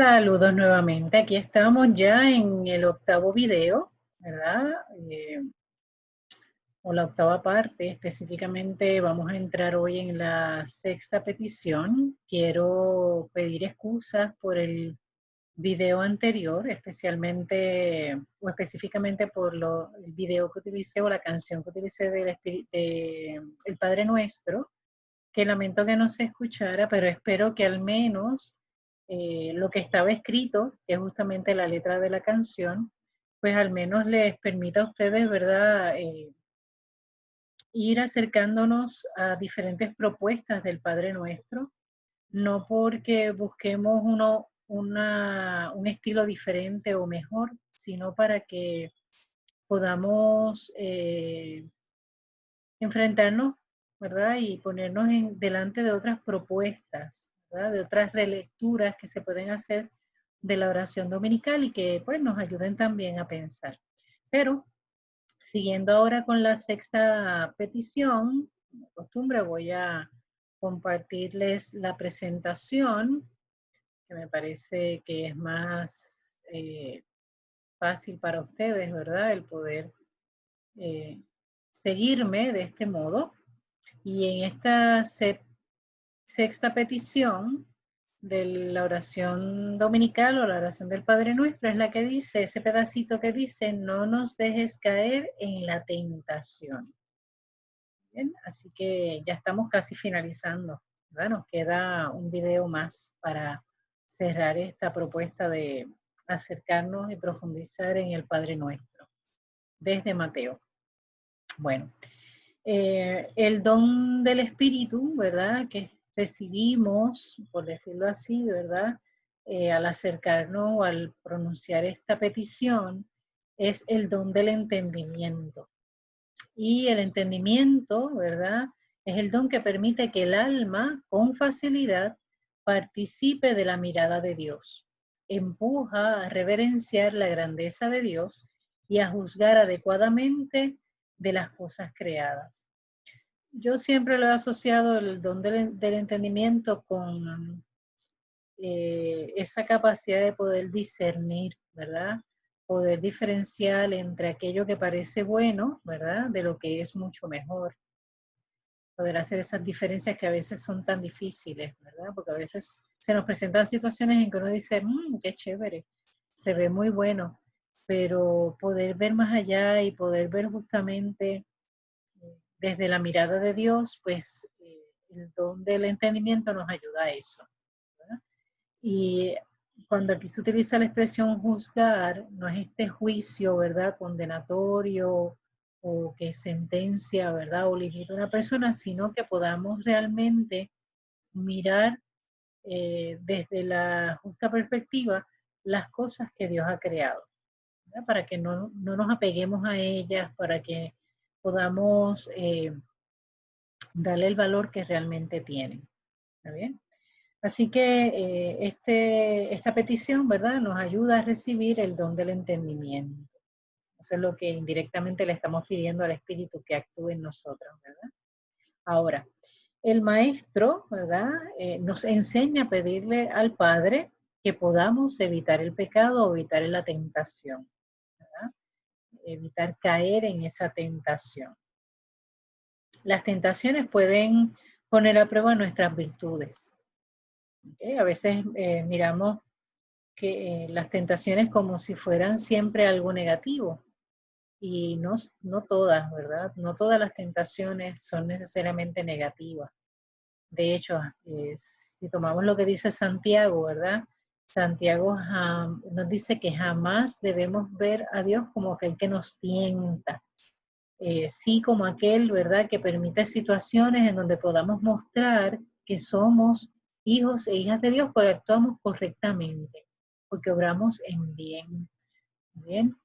Saludos nuevamente. Aquí estamos ya en el octavo video, ¿verdad? O la octava parte. Específicamente vamos a entrar hoy en la sexta petición. Quiero pedir excusas por el video anterior, especialmente o específicamente por el video que utilicé o la canción que utilicé de El Padre Nuestro, que lamento que no se escuchara, pero espero que al menos lo que estaba escrito, que es justamente la letra de la canción, pues al menos les permita a ustedes, ¿verdad?, ir acercándonos a diferentes propuestas del Padre Nuestro, no porque busquemos un estilo diferente o mejor, sino para que podamos enfrentarnos, ¿verdad? Y ponernos delante de otras propuestas, ¿verdad? De otras relecturas que se pueden hacer de la oración dominical y que pues nos ayuden también a pensar. Pero siguiendo ahora con la sexta petición, como costumbre voy a compartirles la presentación, que me parece que es más fácil para ustedes, ¿verdad? El poder seguirme de este modo. Y en esta sexta petición de la oración dominical o la oración del Padre Nuestro es la que dice, ese pedacito que dice, no nos dejes caer en la tentación. Bien, así que ya estamos casi finalizando, ¿verdad? Nos queda un video más para cerrar esta propuesta de acercarnos y profundizar en el Padre Nuestro, desde Mateo. Bueno, el don del Espíritu, ¿verdad? Que recibimos, por decirlo así, ¿verdad? Al acercarnos o al pronunciar esta petición, es el don del entendimiento. Y el entendimiento, ¿verdad? Es el don que permite que el alma, con facilidad, participe de la mirada de Dios. Empuja a reverenciar la grandeza de Dios y a juzgar adecuadamente de las cosas creadas. Yo siempre lo he asociado el don del entendimiento con esa capacidad de poder discernir, ¿verdad? Poder diferenciar entre aquello que parece bueno, ¿verdad? De lo que es mucho mejor. Poder hacer esas diferencias que a veces son tan difíciles, ¿verdad? Porque a veces se nos presentan situaciones en que uno dice, qué chévere, se ve muy bueno, pero poder ver más allá y poder ver justamente desde la mirada de Dios, pues el don del entendimiento nos ayuda a eso, ¿verdad? Y cuando aquí se utiliza la expresión juzgar, no es este juicio, ¿verdad?, condenatorio o que sentencia, ¿verdad?, o limita a una persona, sino que podamos realmente mirar desde la justa perspectiva las cosas que Dios ha creado, ¿verdad? Para que no nos apeguemos a ellas, para que podamos darle el valor que realmente tienen. ¿Está bien? Así que esta petición, ¿verdad?, nos ayuda a recibir el don del entendimiento. Eso es lo que indirectamente le estamos pidiendo al Espíritu que actúe en nosotros, ¿verdad? Ahora, el Maestro, ¿verdad?, nos enseña a pedirle al Padre que podamos evitar el pecado o evitar la tentación, ¿verdad? Evitar caer en esa tentación. Las tentaciones pueden poner a prueba nuestras virtudes. ¿Okay? A veces miramos que las tentaciones como si fueran siempre algo negativo y no todas, ¿verdad? No todas las tentaciones son necesariamente negativas. De hecho, si tomamos lo que dice Santiago, ¿verdad? Santiago nos dice que jamás debemos ver a Dios como aquel que nos tienta, sí como aquel, ¿verdad?, que permite situaciones en donde podamos mostrar que somos hijos e hijas de Dios porque actuamos correctamente, porque obramos en bien. ¿Bien?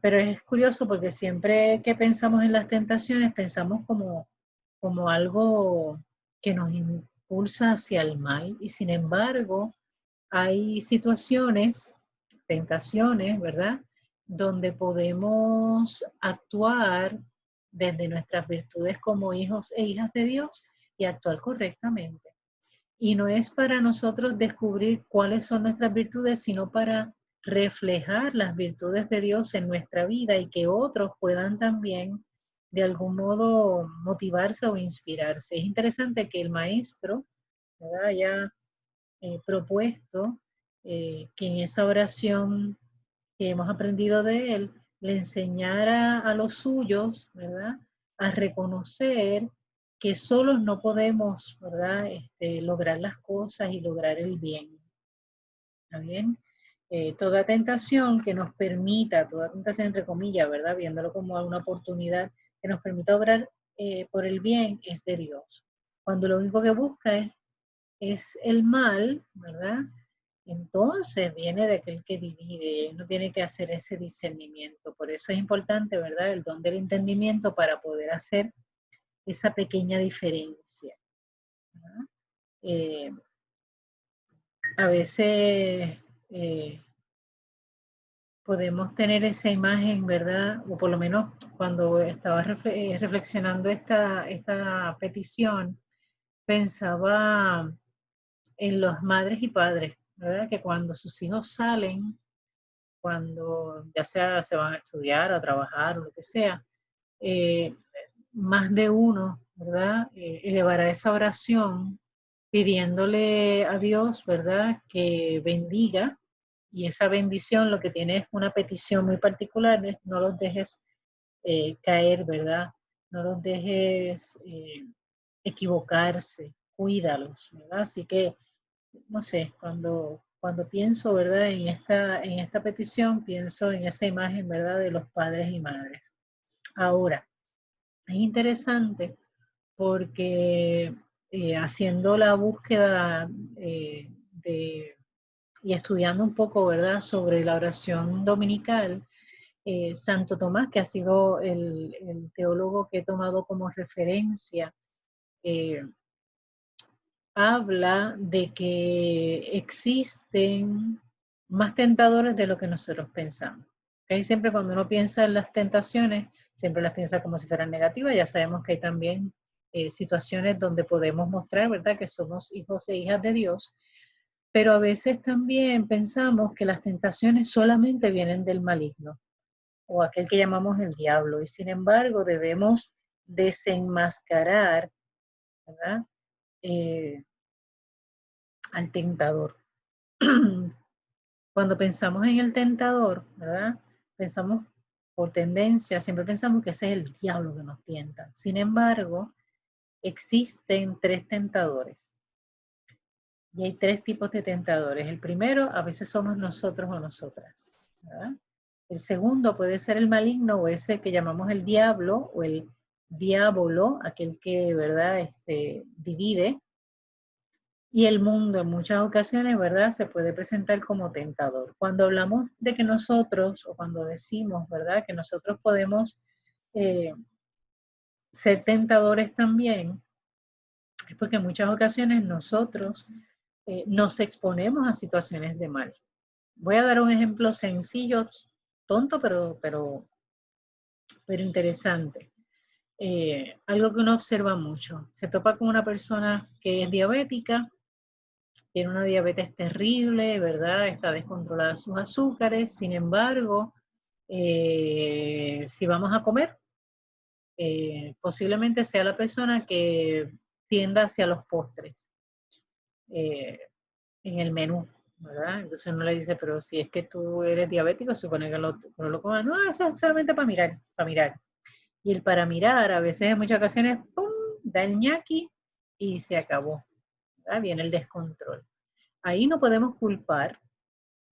Pero es curioso porque siempre que pensamos en las tentaciones, pensamos como algo que nos impulsa hacia el mal y sin embargo hay situaciones, tentaciones, ¿verdad?, donde podemos actuar desde nuestras virtudes como hijos e hijas de Dios y actuar correctamente. Y no es para nosotros descubrir cuáles son nuestras virtudes, sino para reflejar las virtudes de Dios en nuestra vida y que otros puedan también de algún modo motivarse o inspirarse. Es interesante que el maestro, ¿verdad?, haya propuesto que en esa oración que hemos aprendido de él, le enseñara a los suyos, ¿verdad?, a reconocer que solos no podemos, ¿verdad?, lograr las cosas y lograr el bien. ¿Está bien? Toda tentación que nos permita, toda tentación entre comillas, ¿verdad?, viéndolo como una oportunidad que nos permita obrar por el bien, es de Dios. Cuando lo único que busca es el mal, ¿verdad?, entonces viene de aquel que divide, no tiene que hacer ese discernimiento. Por eso es importante, ¿verdad?, el don del entendimiento para poder hacer esa pequeña diferencia, ¿verdad? A veces podemos tener esa imagen, ¿verdad? O por lo menos cuando estaba reflexionando esta petición, pensaba en los madres y padres, ¿verdad?, que cuando sus hijos salen, cuando ya sea se van a estudiar, a trabajar o lo que sea, eh, más de uno, ¿verdad?, elevará esa oración pidiéndole a Dios, ¿verdad?, que bendiga, y esa bendición lo que tiene es una petición muy particular, es no los dejes caer, ¿verdad?, no los dejes equivocarse, cuídalos, ¿verdad? Así que no sé, cuando pienso, ¿verdad?, en esta petición, pienso en esa imagen, ¿verdad?, de los padres y madres. Ahora, es interesante porque haciendo la búsqueda y estudiando un poco, ¿verdad?, sobre la oración dominical, Santo Tomás, que ha sido el teólogo que he tomado como referencia, habla de que existen más tentadores de lo que nosotros pensamos. ¿Okay? Siempre cuando uno piensa en las tentaciones, siempre las piensa como si fueran negativas. Ya sabemos que hay también situaciones donde podemos mostrar, ¿verdad?, que somos hijos e hijas de Dios, pero a veces también pensamos que las tentaciones solamente vienen del maligno o aquel que llamamos el diablo, y sin embargo debemos desenmascarar, ¿verdad?, al tentador. Cuando pensamos en el tentador, ¿verdad?, pensamos por tendencia, siempre pensamos que ese es el diablo que nos tienta. Sin embargo, existen tres tentadores. Y hay tres tipos de tentadores. El primero, a veces somos nosotros o nosotras, ¿verdad? El segundo puede ser el maligno o ese que llamamos el diablo o el diablo, aquel que, ¿verdad?, divide. Y el mundo en muchas ocasiones, ¿verdad?, se puede presentar como tentador. Cuando hablamos de que nosotros, o cuando decimos, ¿verdad?, que nosotros podemos ser tentadores también, es porque en muchas ocasiones nosotros nos exponemos a situaciones de mal. Voy a dar un ejemplo sencillo, tonto, pero interesante. Algo que uno observa mucho. Se topa con una persona que es diabética, tiene una diabetes terrible, ¿verdad? Está descontrolada sus azúcares. Sin embargo, si vamos a comer, posiblemente sea la persona que tienda hacia los postres eh, en el menú, ¿verdad? Entonces uno le dice, pero si es que tú eres diabético, supone que no lo comas. No, eso es solamente para mirar, para mirar. Y el para mirar, a veces en muchas ocasiones, ¡pum!, da el ñaqui y se acabó, ¿verdad? Viene el descontrol. Ahí no podemos culpar,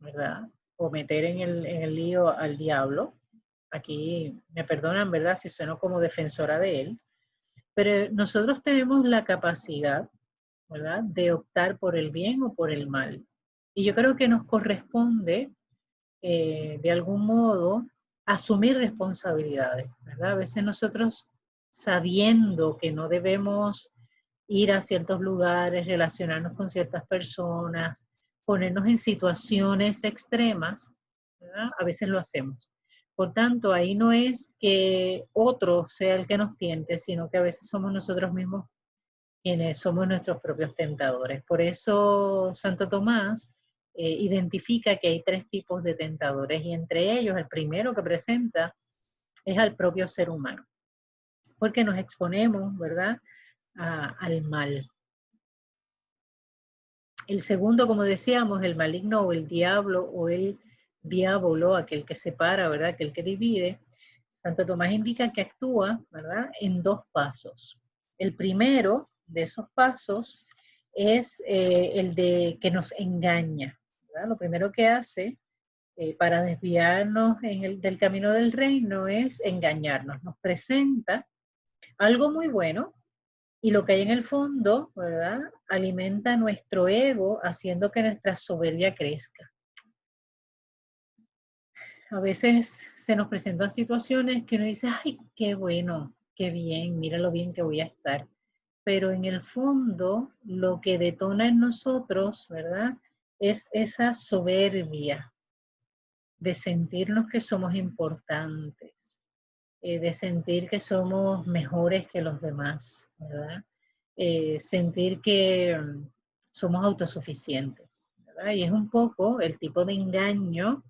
¿verdad?, o meter en el lío al diablo. Aquí me perdonan, ¿verdad?, si sueno como defensora de él, pero nosotros tenemos la capacidad, ¿verdad?, de optar por el bien o por el mal. Y yo creo que nos corresponde, de algún modo, asumir responsabilidades, ¿verdad? A veces nosotros, sabiendo que no debemos ir a ciertos lugares, relacionarnos con ciertas personas, ponernos en situaciones extremas, ¿verdad?, a veces lo hacemos. Por tanto, ahí no es que otro sea el que nos tiente, sino que a veces somos nosotros mismos quienes somos nuestros propios tentadores. Por eso Santo Tomás identifica que hay 3 tipos de tentadores, y entre ellos el primero que presenta es al propio ser humano, porque nos exponemos, ¿verdad?, al mal. El segundo, como decíamos, el maligno o el diablo, aquel que separa, ¿verdad?, aquel que divide. Santo Tomás indica que actúa, ¿verdad?, en 2 pasos. El primero de esos pasos es el de que nos engaña, ¿verdad? Lo primero que hace para desviarnos del camino del reino es engañarnos. Nos presenta algo muy bueno, y lo que hay en el fondo, ¿verdad?, alimenta nuestro ego, haciendo que nuestra soberbia crezca. A veces se nos presentan situaciones que uno dice, ay, qué bueno, qué bien, mira lo bien que voy a estar. Pero en el fondo, lo que detona en nosotros, ¿verdad?, es esa soberbia de sentirnos que somos importantes, de sentir que somos mejores que los demás, ¿verdad? Sentir que somos autosuficientes, ¿verdad? Y es un poco el tipo de engaño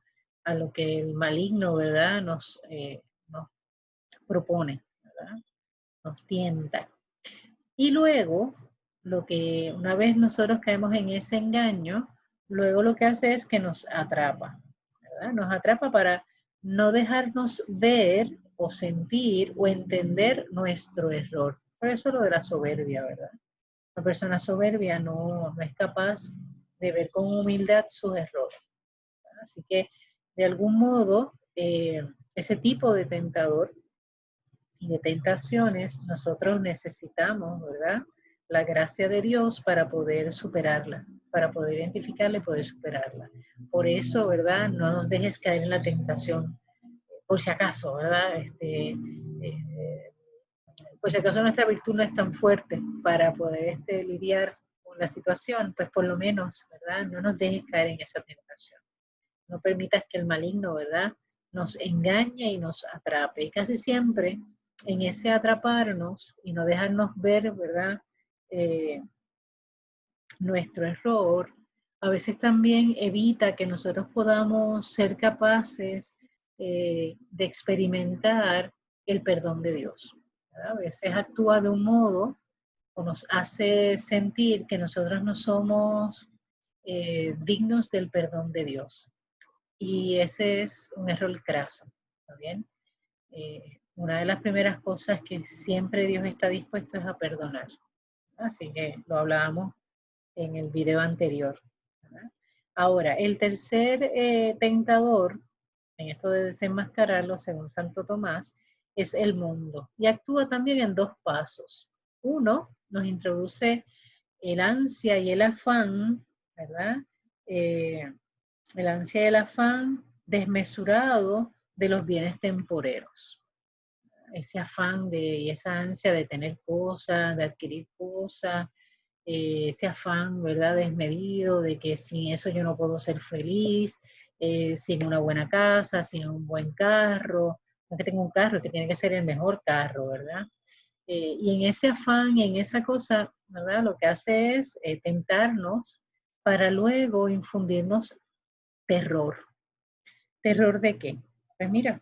a lo que el maligno, ¿verdad?, nos propone, ¿verdad?, nos tienta. Y luego, una vez nosotros caemos en ese engaño, luego lo que hace es que nos atrapa, ¿verdad? Nos atrapa para no dejarnos ver o sentir o entender nuestro error. Por eso lo de la soberbia, ¿verdad? La persona soberbia no es capaz de ver con humildad sus errores, ¿verdad? Así que, de algún modo, ese tipo de tentador y de tentaciones, nosotros necesitamos, ¿verdad?, la gracia de Dios para poder superarla, para poder identificarla y poder superarla. Por eso, ¿verdad?, no nos dejes caer en la tentación, por si acaso, ¿verdad? Por si acaso nuestra virtud no es tan fuerte para poder lidiar con la situación, pues por lo menos, ¿verdad?, no nos dejes caer en esa tentación. No permitas que el maligno, ¿verdad?, nos engañe y nos atrape. Y casi siempre en ese atraparnos y no dejarnos ver, ¿verdad?, nuestro error, a veces también evita que nosotros podamos ser capaces de experimentar el perdón de Dios, ¿verdad? A veces actúa de un modo o nos hace sentir que nosotros no somos dignos del perdón de Dios. Y ese es un error craso, ¿está bien? Una de las primeras cosas que siempre Dios está dispuesto es a perdonar. Así que lo hablábamos en el video anterior, ¿verdad? Ahora, el tercer tentador, en esto de desenmascararlo, según Santo Tomás, es el mundo. Y actúa también en 2 pasos. Uno, nos introduce el ansia y el afán, ¿verdad? El ansia y el afán desmesurado de los bienes temporeros. Ese afán y esa ansia de tener cosas, de adquirir cosas, ese afán, ¿verdad?, desmedido de que sin eso yo no puedo ser feliz, sin una buena casa, sin un buen carro, no que tengo un carro, que tiene que ser el mejor carro, ¿verdad? Y en ese afán y en esa cosa, ¿verdad?, lo que hace es tentarnos para luego infundirnos terror. ¿Terror de qué? Pues mira,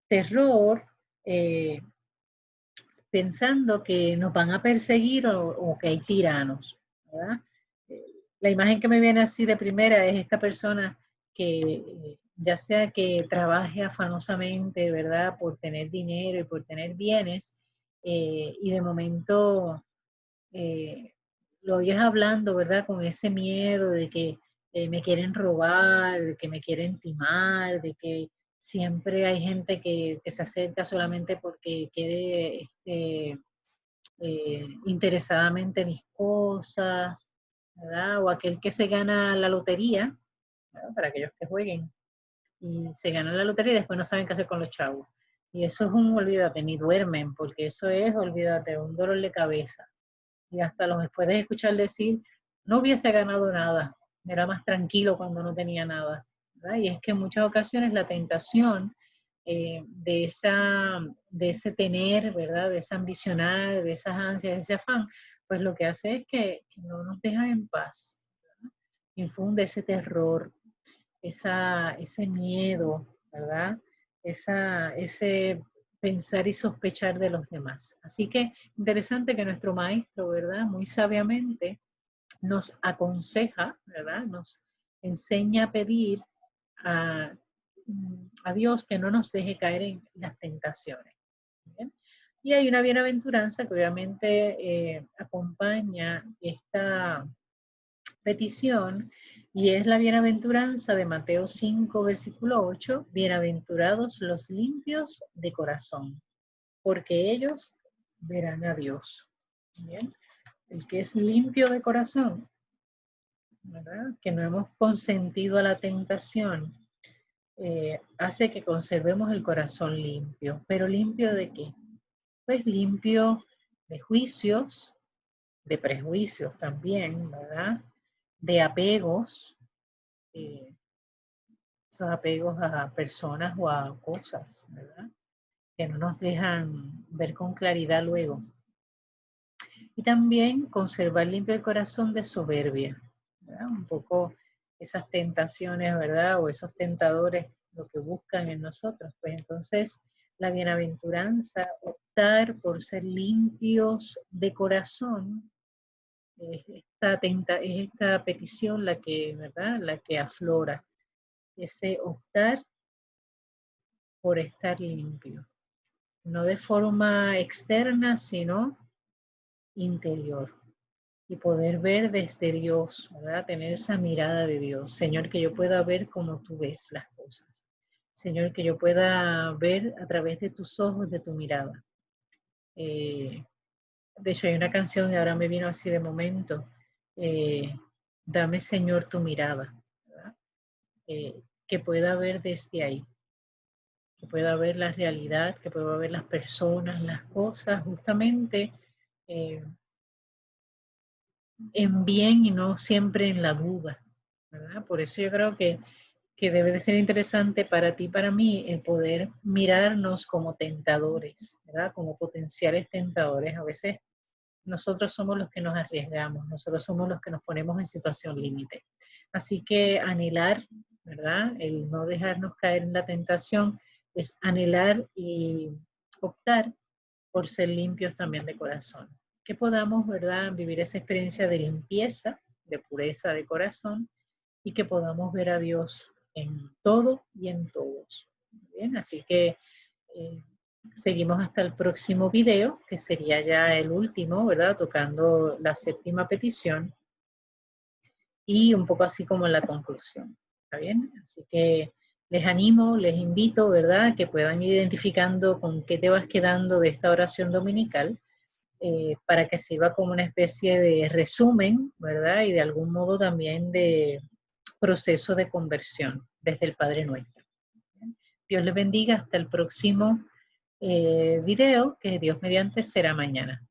terror eh, pensando que nos van a perseguir o que hay tiranos, ¿verdad? La imagen que me viene así de primera es esta persona que ya sea que trabaje afanosamente, ¿verdad?, por tener dinero y por tener bienes, y de momento lo oyes hablando, ¿verdad?, con ese miedo de que me quieren robar, de que me quieren timar, de que siempre hay gente que se acerca solamente porque quiere interesadamente mis cosas, ¿verdad? O aquel que se gana la lotería, ¿verdad?, para aquellos que jueguen, y se ganan la lotería y después no saben qué hacer con los chavos. Y eso es olvídate, ni duermen, porque eso es, olvídate, un dolor de cabeza. Y hasta los puedes escuchar decir, no hubiese ganado nada, era más tranquilo cuando no tenía nada, ¿verdad? Y es que en muchas ocasiones la tentación de ese tener, ¿verdad?, de ese ambicionar, de esas ansias, de ese afán, pues lo que hace es que no nos deja en paz, ¿verdad? Infunde ese terror, ese miedo, ¿verdad? Ese pensar y sospechar de los demás. Así que interesante que nuestro maestro, ¿verdad? Muy sabiamente nos aconseja, ¿verdad? Nos enseña a pedir a, a Dios que no nos deje caer en las tentaciones. ¿Bien? Y hay una bienaventuranza que obviamente acompaña esta petición, y es la bienaventuranza de Mateo 5, versículo 8, bienaventurados los limpios de corazón, porque ellos verán a Dios. ¿Bien? El que es limpio de corazón, ¿verdad? Que no hemos consentido a la tentación, hace que conservemos el corazón limpio. ¿Pero limpio de qué? Pues limpio de juicios, de prejuicios también, ¿verdad? De apegos, esos apegos a personas o a cosas, ¿verdad? Que no nos dejan ver con claridad luego. Y también conservar limpio el corazón de soberbia, ¿verdad? Un poco esas tentaciones, ¿verdad? O esos tentadores, lo que buscan en nosotros. Pues entonces la bienaventuranza, optar por ser limpios de corazón, es esta petición la que, ¿verdad? La que aflora, ese optar por estar limpio, no de forma externa, sino interior. Y poder ver desde Dios, ¿verdad? Tener esa mirada de Dios. Señor, que yo pueda ver como tú ves las cosas. Señor, que yo pueda ver a través de tus ojos, de tu mirada. De hecho, hay una canción y ahora me vino así de momento. Dame, Señor, tu mirada, ¿verdad? Que pueda ver desde ahí. Que pueda ver la realidad, que pueda ver las personas, las cosas, justamente en bien y no siempre en la duda, ¿verdad? Por eso yo creo que debe de ser interesante para ti y para mí el poder mirarnos como tentadores, ¿verdad? Como potenciales tentadores. A veces nosotros somos los que nos arriesgamos, nosotros somos los que nos ponemos en situación límite. Así que anhelar, ¿verdad? El no dejarnos caer en la tentación es anhelar y optar por ser limpios también de corazón. Que podamos, ¿verdad?, vivir esa experiencia de limpieza, de pureza de corazón, y que podamos ver a Dios en todo y en todos. Bien, así que seguimos hasta el próximo video, que sería ya el último, ¿verdad?, tocando la séptima petición y un poco así como la conclusión. ¿Está bien? Así que les animo, les invito, ¿verdad?, que puedan ir identificando con qué te vas quedando de esta oración dominical, para que sirva como una especie de resumen, ¿verdad? Y de algún modo también de proceso de conversión desde el Padre Nuestro. Dios les bendiga, hasta el próximo video, que Dios mediante será mañana.